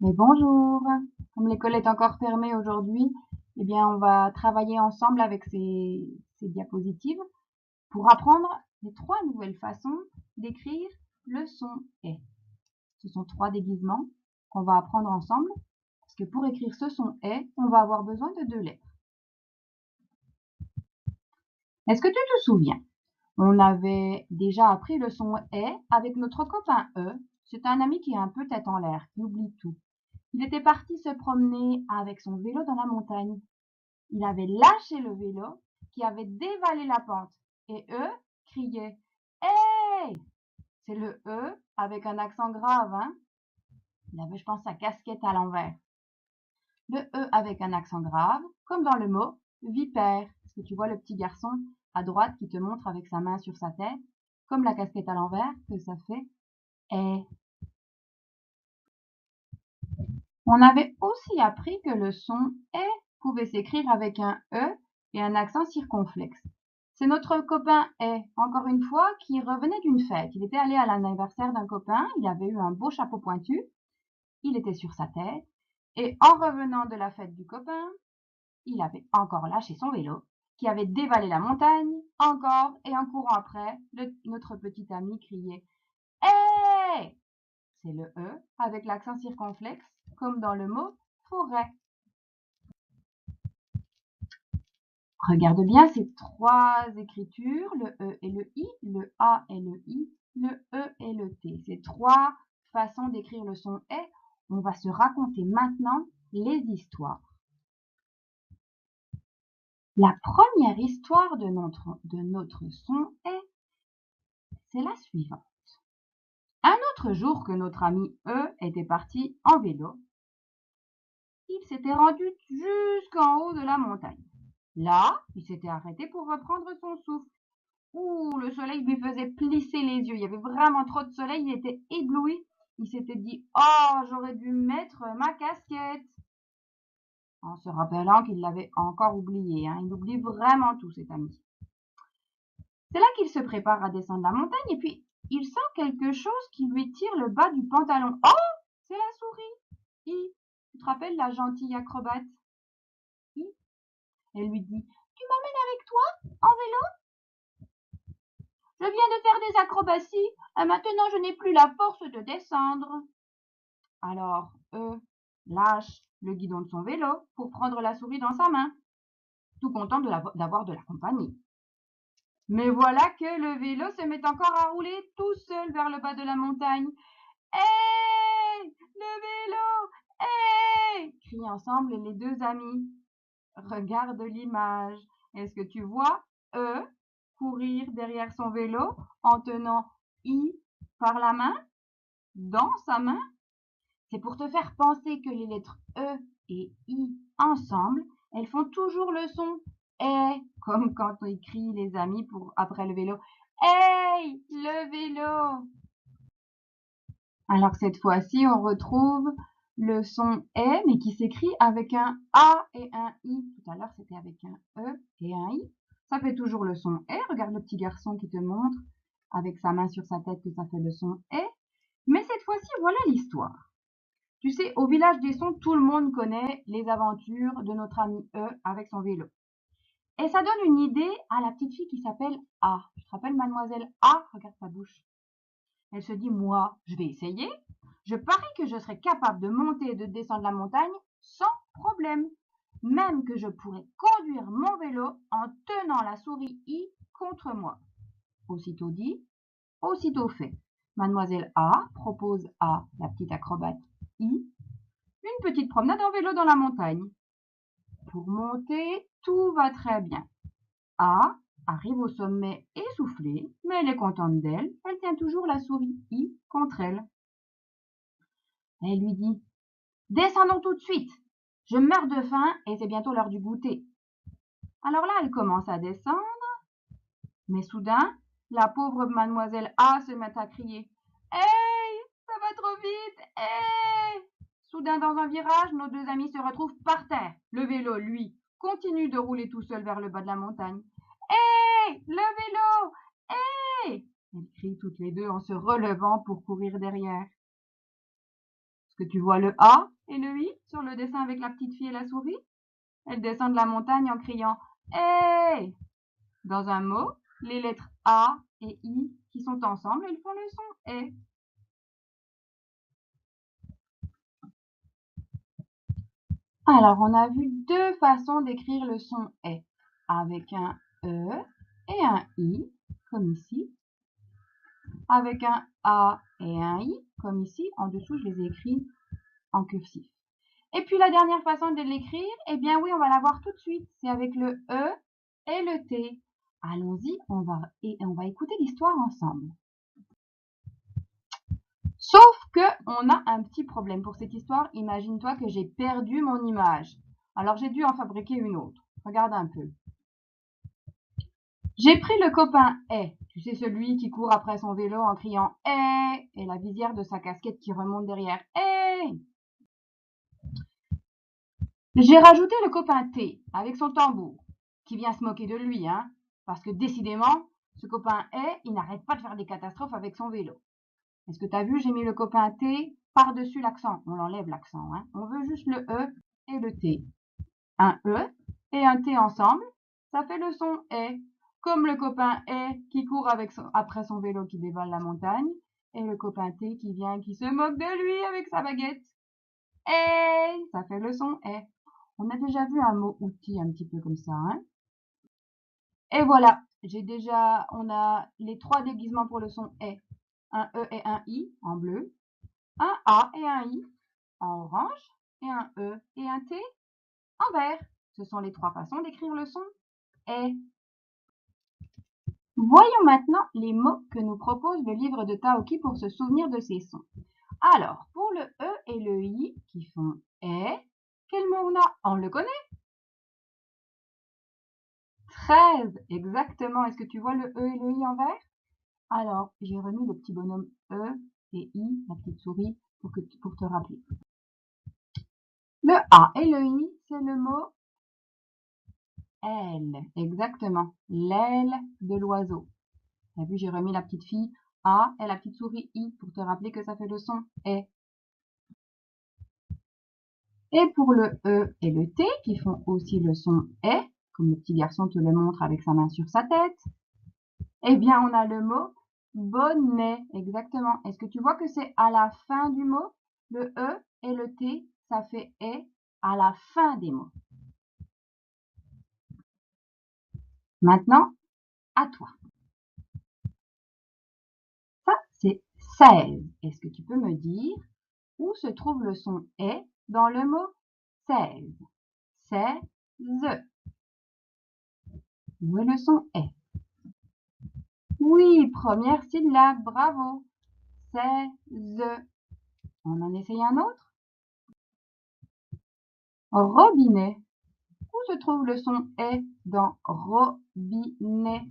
Mais bonjour! Comme l'école est encore fermée aujourd'hui, eh bien, on va travailler ensemble avec ces diapositives pour apprendre les 3 nouvelles façons d'écrire le son est. Ce sont 3 déguisements qu'on va apprendre ensemble, parce que pour écrire ce son est, on va avoir besoin de 2 lettres. Est-ce que tu te souviens? On avait déjà appris le son est avec notre copain E. C'est un ami qui est un peu tête en l'air, qui oublie tout. Il était parti se promener avec son vélo dans la montagne. Il avait lâché le vélo, qui avait dévalé la pente, et eux criaient Hey! C'est le E avec un accent grave, hein? Il avait, je pense, sa casquette à l'envers. Le E avec un accent grave, comme dans le mot vipère. Est-ce que tu vois le petit garçon à droite qui te montre avec sa main sur sa tête, comme la casquette à l'envers, que ça fait Eh. On avait aussi appris que le son Eh pouvait s'écrire avec un E et un accent circonflexe. C'est notre copain Eh, encore une fois, qui revenait d'une fête. Il était allé à l'anniversaire d'un copain, il avait eu un beau chapeau pointu, il était sur sa tête, et en revenant de la fête du copain, il avait encore lâché son vélo, qui avait dévalé la montagne, encore, et en courant après, notre petit ami criait Eh! C'est le E avec l'accent circonflexe, comme dans le mot forêt. Regarde bien ces 3 écritures, le E et le I, le A et le I, le E et le T. Ces 3 façons d'écrire le son est. On va se raconter maintenant les histoires. La première histoire de notre son est, c'est la suivante. Un autre jour que notre ami E était parti en vélo, il s'était rendu jusqu'en haut de la montagne. Là, il s'était arrêté pour reprendre son souffle. Ouh, le soleil lui faisait plisser les yeux. Il y avait vraiment trop de soleil. Il était ébloui. Il s'était dit, oh, j'aurais dû mettre ma casquette. En se rappelant qu'il l'avait encore oublié. Hein. Il oublie vraiment tout, cet ami. C'est là qu'il se prépare à descendre la montagne et puis il sent quelque chose qui lui tire le bas du pantalon. Oh, c'est la souris. Tu te rappelles la gentille acrobate? Elle lui dit, tu m'emmènes avec toi en vélo? Je viens de faire des acrobaties et maintenant je n'ai plus la force de descendre. Alors, lâche le guidon de son vélo pour prendre la souris dans sa main, tout content d'avoir de la compagnie. Mais voilà que le vélo se met encore à rouler tout seul vers le bas de la montagne. Hey! Le vélo! Hey! Crient ensemble les 2 amis. Regarde l'image. Est-ce que tu vois courir derrière son vélo en tenant I par la main, dans sa main? C'est pour te faire penser que les lettres E et I ensemble, elles font toujours le son Eh, comme quand on écrit les amis pour après le vélo. Hey, le vélo! Alors cette fois-ci, on retrouve le son E, mais qui s'écrit avec un A et un I. Tout à l'heure, c'était avec un E et un I. Ça fait toujours le son E. Regarde le petit garçon qui te montre avec sa main sur sa tête que ça fait le son E. Mais cette fois-ci, voilà l'histoire. Tu sais, au village des sons, tout le monde connaît les aventures de notre ami E avec son vélo. Et ça donne une idée à la petite fille qui s'appelle A. Tu te rappelles mademoiselle A? Regarde sa bouche. Elle se dit, moi, je vais essayer. Je parie que je serai capable de monter et de descendre la montagne sans problème. Même que je pourrais conduire mon vélo en tenant la souris I contre moi. Aussitôt dit, aussitôt fait. Mademoiselle A propose à la petite acrobate I une petite promenade en vélo dans la montagne. Pour monter, tout va très bien. A arrive au sommet essoufflée, mais elle est contente d'elle. Elle tient toujours la souris I contre elle. Elle lui dit, descendons tout de suite. Je meurs de faim et c'est bientôt l'heure du goûter. Alors là, elle commence à descendre, mais soudain, la pauvre mademoiselle A se met à crier. Hey, ça va trop vite, hey! Soudain, dans un virage, nos 2 amis se retrouvent par terre. Le vélo, lui, continue de rouler tout seul vers le bas de la montagne. Hey, le vélo, hey! Elles crient toutes les 2 en se relevant pour courir derrière. Est-ce que tu vois le A et le I sur le dessin avec la petite fille et la souris? Elle descend de la montagne en criant « Hey !» Dans un mot, les lettres A et I qui sont ensemble, elles font le son « et ». Alors, on a vu deux façons d'écrire le son « et », avec un E et un I, comme ici, avec un A et un I, comme ici. En dessous, je les ai écrits en cursif. Et puis, la dernière façon de l'écrire, eh bien oui, on va la voir tout de suite. C'est avec le E et le T. Allons-y, on va écouter l'histoire ensemble. Sauf que on a un petit problème pour cette histoire. Imagine-toi que j'ai perdu mon image. Alors, j'ai dû en fabriquer une autre. Regarde un peu. J'ai pris le copain Et, tu sais celui qui court après son vélo en criant Eh et la visière de sa casquette qui remonte derrière Eh. J'ai rajouté le copain T avec son tambour qui vient se moquer de lui, hein, parce que décidément, ce copain E, il n'arrête pas de faire des catastrophes avec son vélo. Est-ce que tu as vu, j'ai mis le copain T par-dessus l'accent. On l'enlève l'accent, hein. On veut juste le E et le T. Un E et un T ensemble, ça fait le son E. Comme le copain E qui court après son vélo qui dévale la montagne, et le copain T qui vient, qui se moque de lui avec sa baguette. E, ça fait le son E. On a déjà vu un mot outil un petit peu comme ça, hein. Et voilà, on a les trois déguisements pour le son E. Un E et un I en bleu, un A et un I en orange, et un E et un T en vert. Ce sont les trois façons d'écrire le son E. Voyons maintenant les mots que nous propose le livre de Taoki pour se souvenir de ces sons. Alors, pour le E et le I qui font E, quel mot on a? On le connaît? 13, exactement. Est-ce que tu vois le E et le I en vert? Alors, j'ai remis le petit bonhomme E et I, la petite souris, pour te rappeler. Le A et le I, c'est le mot aile, exactement. L'aile de l'oiseau. T'as vu, j'ai remis la petite fille A et la petite souris I pour te rappeler que ça fait le son E. Et pour le E et le T, qui font aussi le son E, comme le petit garçon te le montre avec sa main sur sa tête, eh bien, on a le mot bonnet, exactement. Est-ce que tu vois que c'est à la fin du mot? Le E et le T, ça fait E à la fin des mots. Maintenant, à toi. Ça, c'est 16. Est-ce que tu peux me dire où se trouve le son E dans le mot 16? 16. Où est le son E? Oui, première syllabe, bravo. 16. On en essaye un autre? Robinet. Où se trouve le son E dans robinet?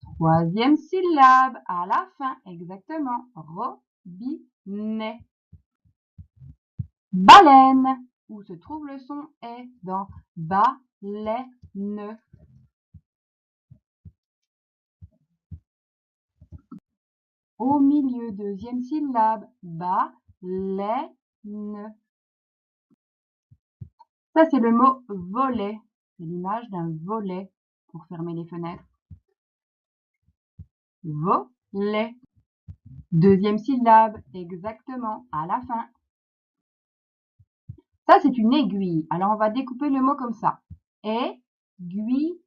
Troisième syllabe, à la fin, exactement. Robinet. Baleine. Où se trouve le son E dans baleine? Au milieu, deuxième syllabe, baleine. Ça, c'est le mot volet. C'est l'image d'un volet pour fermer les fenêtres. Volet. Deuxième syllabe, exactement, à la fin. Ça, c'est une aiguille. Alors, on va découper le mot comme ça. Aiguille.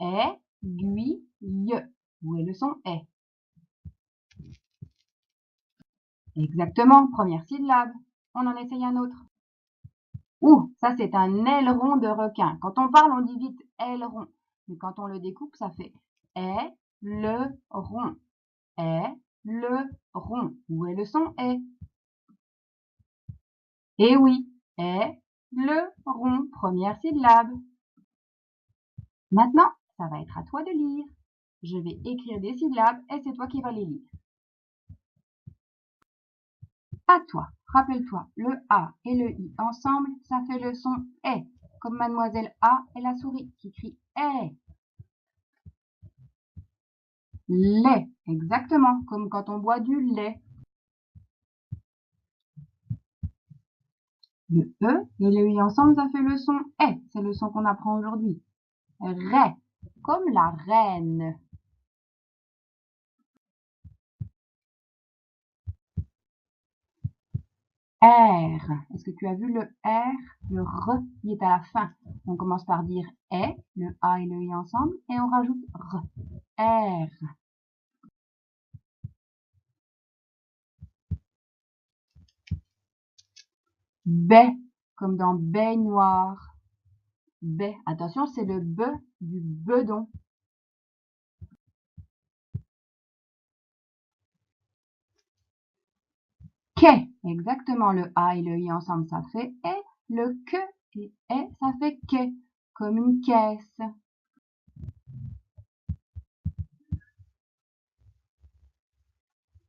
Aiguille. Où est le son est? Exactement, première syllabe. On en essaye un autre. Ouh, ça c'est un aileron de requin. Quand on parle, on dit vite aileron. Mais quand on le découpe, ça fait aileron. Aileron. Où est le son est? Eh oui, aileron, première syllabe. Maintenant, ça va être à toi de lire. Je vais écrire des syllabes et c'est toi qui vas les lire. À toi, rappelle-toi, le A et le I ensemble, ça fait le son E, comme Mademoiselle A et la souris qui crie E. Lait, exactement, comme quand on boit du lait. Le E et le I ensemble, ça fait le son E. C'est le son qu'on apprend aujourd'hui. Ré, comme la reine. R. Est-ce que tu as vu le R? Le R, il est à la fin. On commence par dire E, le A et le I ensemble, et on rajoute R. R. B, comme dans baignoire. B, attention, c'est le B du bedon. Quai, exactement, le A et le I ensemble, ça fait E. Le que et E, ça fait quai, comme une caisse.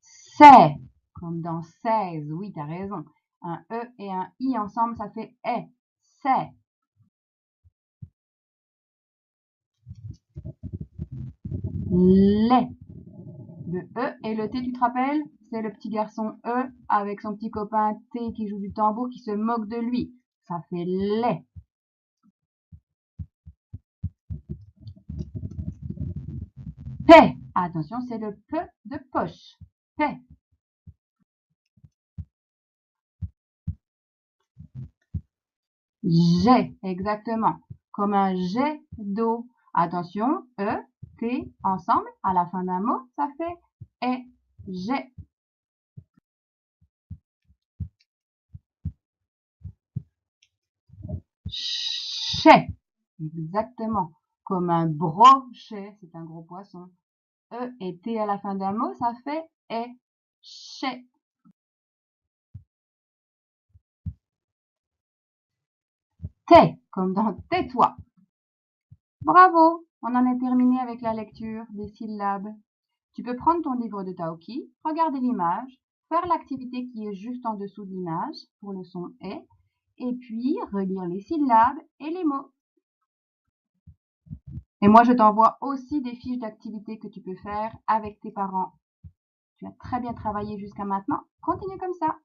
C'est, comme dans 16, oui, t'as raison. Un E et un I ensemble, ça fait E. C'est. Les. Le E et le T, tu te rappelles? C'est le petit garçon E avec son petit copain T qui joue du tambour, qui se moque de lui. Ça fait les. P. Attention, c'est le P de poche. P. Jet, exactement. Comme un jet d'eau. Attention, E, T, ensemble, à la fin d'un mot, ça fait et. Jet. Chet, exactement. Comme un brochet, c'est un gros poisson. E et T à la fin d'un mot, ça fait et. Chet. T, comme dans tais-toi. Bravo, on en est terminé avec la lecture des syllabes. Tu peux prendre ton livre de Taoki, regarder l'image, faire l'activité qui est juste en dessous de l'image pour le son et puis relire les syllabes et les mots. Et moi, je t'envoie aussi des fiches d'activités que tu peux faire avec tes parents. Tu as très bien travaillé jusqu'à maintenant. Continue comme ça.